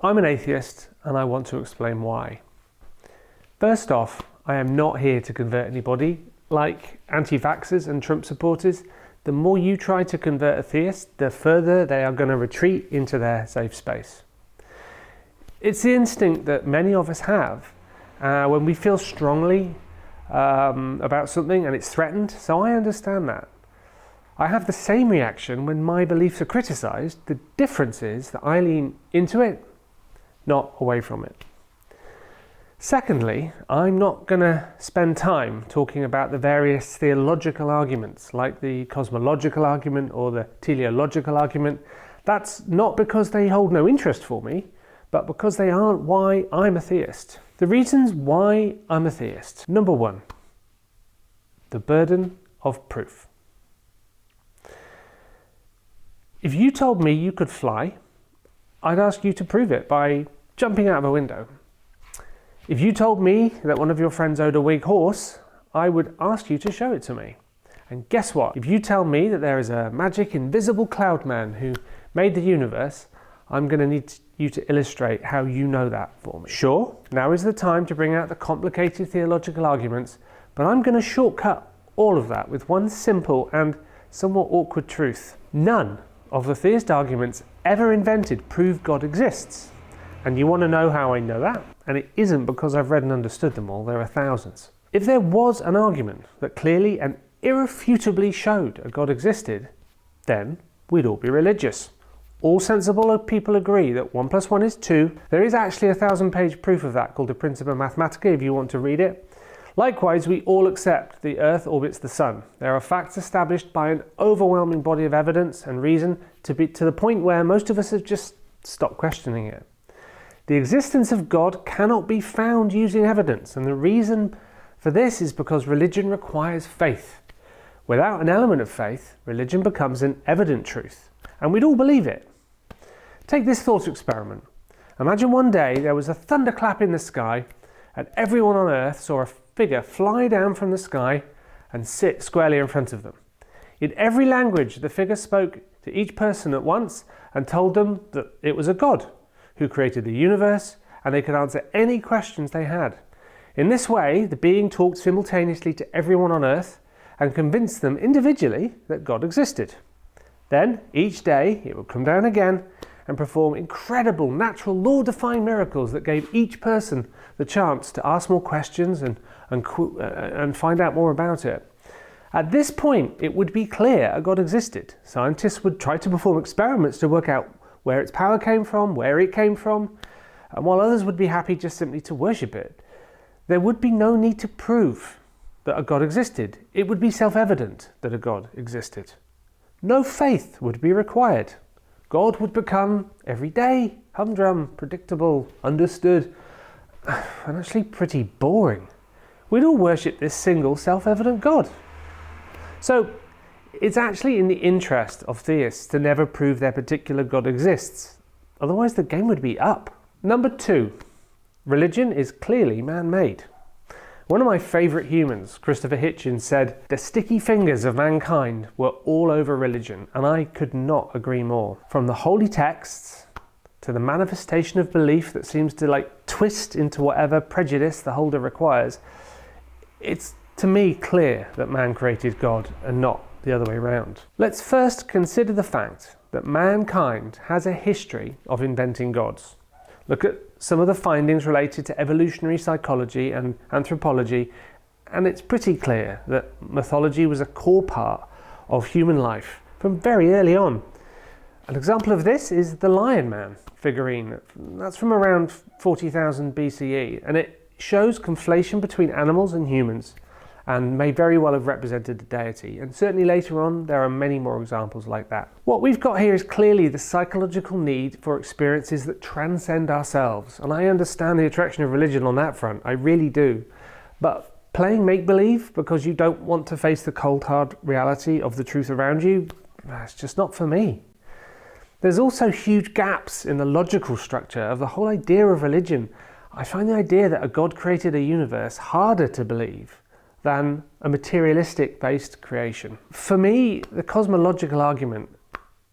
I'm an atheist and I want to explain why. First off, I am not here to convert anybody. Like anti-vaxxers and Trump supporters, the more you try to convert a theist, the further they are going to retreat into their safe space. It's the instinct that many of us have when we feel strongly about something and it's threatened, so I understand that. I have the same reaction when my beliefs are criticised. The difference is that I lean into it, not away from it. Secondly, I'm not going to spend time talking about the various theological arguments, like the cosmological argument or the teleological argument. That's not because they hold no interest for me, but because they aren't why I'm a theist. The reasons why I'm a theist. Number one, the burden of proof. If you told me you could fly, I'd ask you to prove it by jumping out of a window. If you told me that one of your friends owed a weak horse, I would ask you to show it to me. And guess what? If you tell me that there is a magic invisible cloud man who made the universe, I'm going to need you to illustrate how you know that for me. Sure, now is the time to bring out the complicated theological arguments, but I'm going to shortcut all of that with one simple and somewhat awkward truth. None of the theist arguments ever invented prove God exists. And you want to know how I know that? And it isn't because I've read and understood them all, there are thousands. If there was an argument that clearly and irrefutably showed a God existed, then we'd all be religious. All sensible people agree that 1 + 1 is 2. There is actually a 1,000-page proof of that called the Principia Mathematica if you want to read it. Likewise, we all accept the Earth orbits the Sun. There are facts established by an overwhelming body of evidence and reason to the point where most of us have just stopped questioning it. The existence of God cannot be found using evidence, and the reason for this is because religion requires faith. Without an element of faith, religion becomes an evident truth, and we'd all believe it. Take this thought experiment. Imagine one day there was a thunderclap in the sky, and everyone on Earth saw a figure fly down from the sky and sit squarely in front of them. In every language, the figure spoke to each person at once and told them that it was a God who created the universe, and they could answer any questions they had. In this way, the being talked simultaneously to everyone on Earth and convinced them individually that God existed. Then, each day, it would come down again and perform incredible, natural, law-defying miracles that gave each person the chance to ask more questions and find out more about it. At this point, it would be clear a God existed. Scientists would try to perform experiments to work out where its power came from, where it came from, and while others would be happy just simply to worship it, there would be no need to prove that a God existed. It would be self-evident that a God existed. No faith would be required. God would become everyday, humdrum, predictable, understood, and actually pretty boring. We'd all worship this single self-evident God. So, it's actually in the interest of theists to never prove their particular God exists. Otherwise the game would be up. Number 2, religion is clearly man-made. One of my favourite humans, Christopher Hitchens, said, "The sticky fingers of mankind were all over religion," and I could not agree more. From the holy texts to the manifestation of belief that seems to twist into whatever prejudice the holder requires, it's to me clear that man created God and not the other way around. Let's first consider the fact that mankind has a history of inventing gods. Look at some of the findings related to evolutionary psychology and anthropology, and it's pretty clear that mythology was a core part of human life from very early on. An example of this is the Lion Man figurine. That's from around 40,000 BCE, and it shows conflation between animals and humans, and may very well have represented the deity. And certainly later on, there are many more examples like that. What we've got here is clearly the psychological need for experiences that transcend ourselves. And I understand the attraction of religion on that front, I really do. But playing make-believe because you don't want to face the cold, hard reality of the truth around you, that's just not for me. There's also huge gaps in the logical structure of the whole idea of religion. I find the idea that a God created a universe harder to believe than a materialistic-based creation. For me, the cosmological argument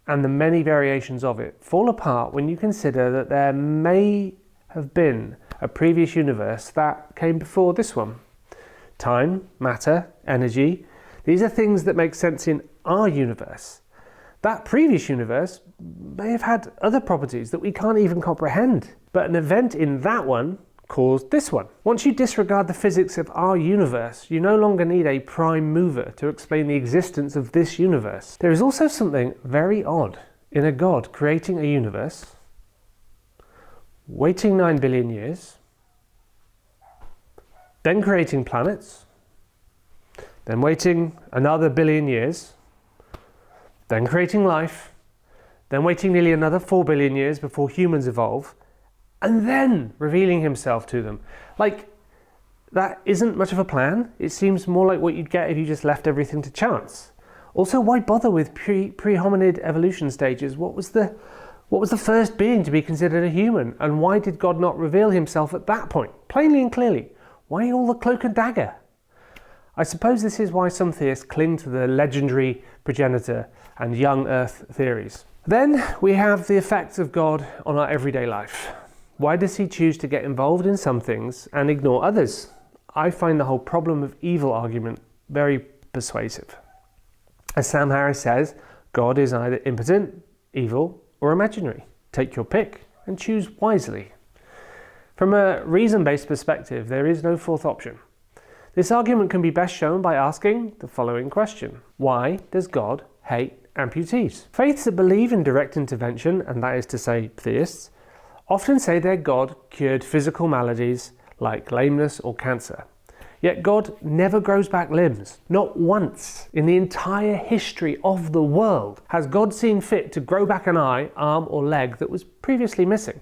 and the many variations of it fall apart when you consider that there may have been a previous universe that came before this one. Time, matter, energy, these are things that make sense in our universe. That previous universe may have had other properties that we can't even comprehend, but an event in that one caused this one. Once you disregard the physics of our universe, you no longer need a prime mover to explain the existence of this universe. There is also something very odd in a God creating a universe, waiting 9 billion years, then creating planets, then waiting another billion years, then creating life, then waiting nearly another 4 billion years before humans evolve, and then revealing himself to them. Like, that isn't much of a plan. It seems more like what you'd get if you just left everything to chance. Also, why bother with pre-hominid evolution stages? What was the first being to be considered a human? And why did God not reveal himself at that point, plainly and clearly? Why all the cloak and dagger? I suppose this is why some theists cling to the legendary progenitor and young earth theories. Then we have the effects of God on our everyday life. Why does he choose to get involved in some things and ignore others? I find the whole problem of evil argument very persuasive. As Sam Harris says, God is either impotent, evil, or imaginary. Take your pick and choose wisely. From a reason-based perspective, there is no fourth option. This argument can be best shown by asking the following question. Why does God hate amputees? Faiths that believe in direct intervention, and that is to say theists, often say their God cured physical maladies like lameness or cancer. Yet God never grows back limbs. Not once in the entire history of the world has God seen fit to grow back an eye, arm or leg that was previously missing.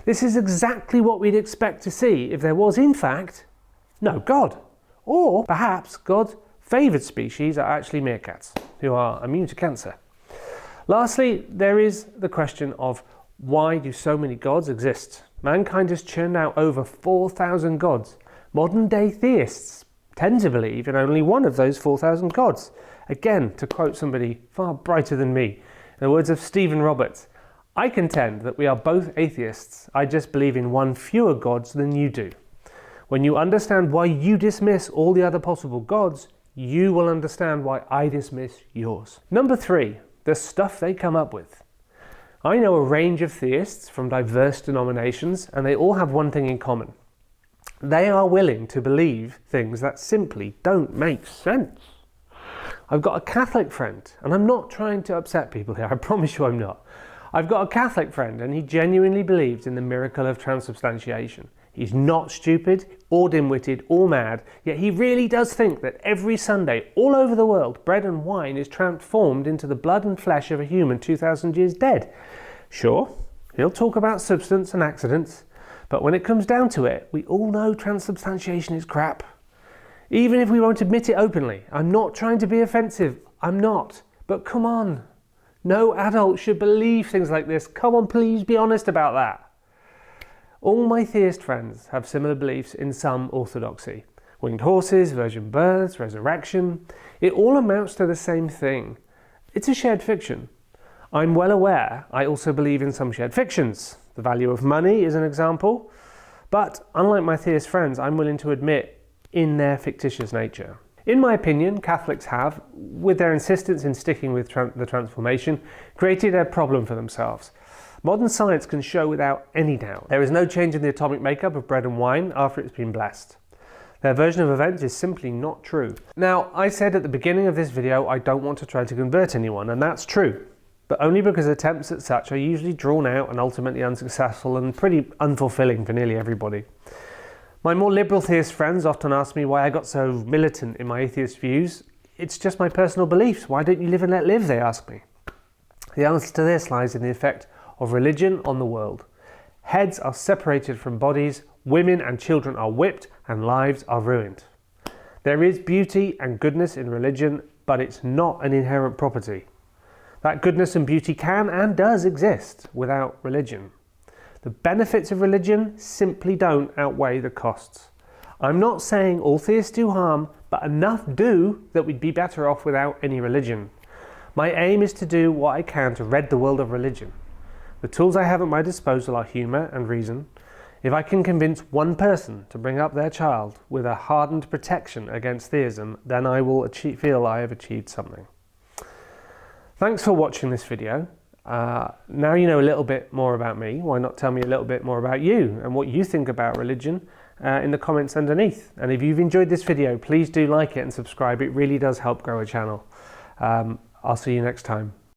This is exactly what we'd expect to see if there was, in fact, no God. Or perhaps God's favoured species are actually meerkats, who are immune to cancer. Lastly, there is the question of why do so many gods exist? Mankind has churned out over 4,000 gods. Modern day theists tend to believe in only one of those 4,000 gods. Again, to quote somebody far brighter than me, in the words of Stephen Roberts, I contend that we are both atheists. I just believe in one fewer gods than you do. When you understand why you dismiss all the other possible gods, you will understand why I dismiss yours. Number 3, the stuff they come up with. I know a range of theists from diverse denominations, and they all have one thing in common. They are willing to believe things that simply don't make sense. I've got a Catholic friend, and I'm not trying to upset people here, I promise you I'm not. I've got a Catholic friend, and he genuinely believes in the miracle of transubstantiation. He's not stupid, or dim-witted, or mad, yet he really does think that every Sunday, all over the world, bread and wine is transformed into the blood and flesh of a human 2,000 years dead. Sure, he'll talk about substance and accidents, but when it comes down to it, we all know transubstantiation is crap. Even if we won't admit it openly. I'm not trying to be offensive, I'm not. But come on, no adult should believe things like this. Come on, please be honest about that. All my theist friends have similar beliefs in some orthodoxy. Winged horses, virgin births, resurrection. It all amounts to the same thing. It's a shared fiction. I'm well aware I also believe in some shared fictions. The value of money is an example. But unlike my theist friends, I'm willing to admit in their fictitious nature. In my opinion, Catholics have, with their insistence in sticking with the transformation, created a problem for themselves. Modern science can show without any doubt there is no change in the atomic makeup of bread and wine after it's been blessed. Their version of events is simply not true. Now, I said at the beginning of this video I don't want to try to convert anyone, and that's true, but only because attempts at such are usually drawn out and ultimately unsuccessful and pretty unfulfilling for nearly everybody. My more liberal theist friends often ask me why I got so militant in my atheist views. It's just my personal beliefs. Why don't you live and let live, they ask me. The answer to this lies in the effect of religion on the world. Heads are separated from bodies, women and children are whipped, and lives are ruined. There is beauty and goodness in religion, but it's not an inherent property. That goodness and beauty can and does exist without religion. The benefits of religion simply don't outweigh the costs. I'm not saying all theists do harm, but enough do that we'd be better off without any religion. My aim is to do what I can to rid the world of religion. The tools I have at my disposal are humour and reason. If I can convince one person to bring up their child with a hardened protection against theism, then I will feel I have achieved something. Thanks for watching this video. Now you know a little bit more about me. Why not tell me a little bit more about you and what you think about religion in the comments underneath. And if you've enjoyed this video, please do like it and subscribe. It really does help grow a channel. I'll see you next time.